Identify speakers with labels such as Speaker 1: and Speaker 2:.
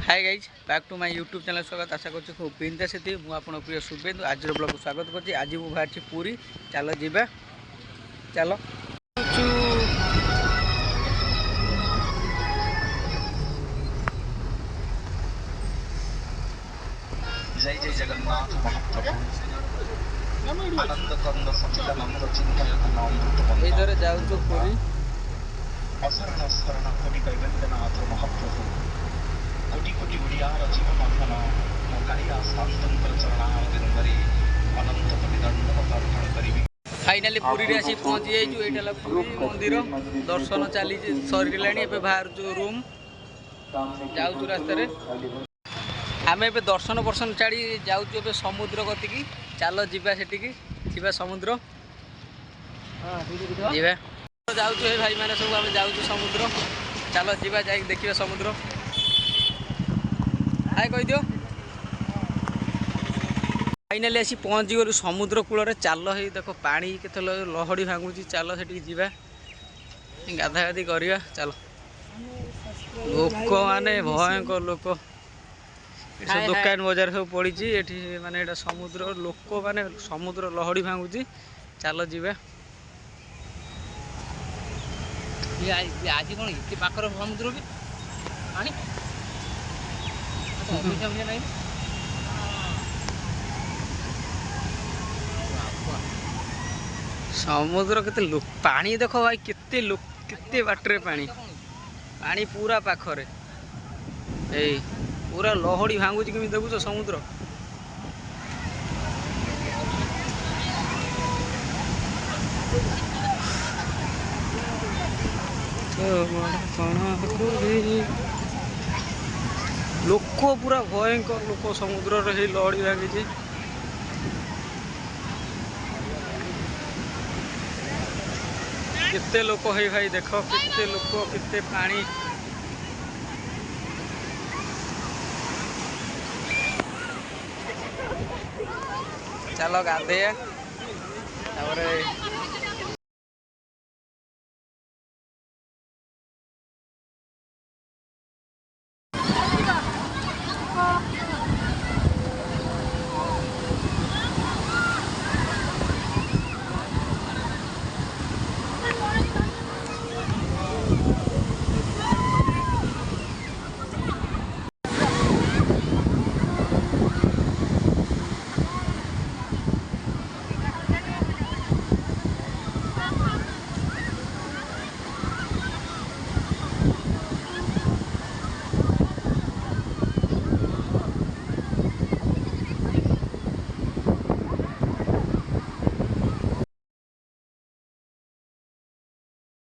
Speaker 1: Hi guys back to my YouTube channel स्वागत आशा कर खूब बिंदा से मुझे प्रिय शुभेन्दु आज ब्लॉग को स्वागत कर आज मुझे बाहर पूरी चलो जीवा चलो
Speaker 2: जय जय जगन्नाथ महाप्रभु आनंद कंद सचित नंद चिंतन
Speaker 1: इधर जाऊँ पूरी
Speaker 2: अशरण शरण कवि कैवल्यनाथ महाप्रभु कोटि कोटि उड़ियार जीव बंधन कालिया शास्त्रंकर चरणारविंदरे अनंत कोटि दंडवत अर्पण करी।
Speaker 1: फाइनाली पूरी रे आसी पहुंची जाइछु एटा पूरी मंदिर दर्शन चली सरीलाणी एबे बाहर जो रूम जाउछु रास्ता रे आमे एबे दर्शन वर्शन छाड़ी जाउछु एबे समुद्र गतिकी चलो जीवा सेटिकी जीवा समुद्र जीवा जाउछु हे भाई माने सब आमे जाउछु समुद्र चलो जीवा जाई देखिबा समुद्र हाय कह दियो फाइनाली आसी पहुँची गलु समुद्र कूल चल हे देख पानी के लहड़ी भांगुची चल से जावा गाधा गाधी करवा चल लोक माने भयंकर लोक सब दुकान बजार सब पड़ी माने समुद्र लोक माने समुद्र लहड़ी भांगुची चल जीवा आज कौन ये पाखर समुद्र भी पानी समुद्र केते लोक पानी देख भाई केते लोक केते बाटरे पानी पानी पूरा पाखरे ए पूरा लहड़ी भांगुची केमी देखुछ समुद्र लोक पूरा भयंकर लोक समुद्र रे लहड़ी भांगी केते लोक है भाई देख केते लोक केते पानी चलो गाधे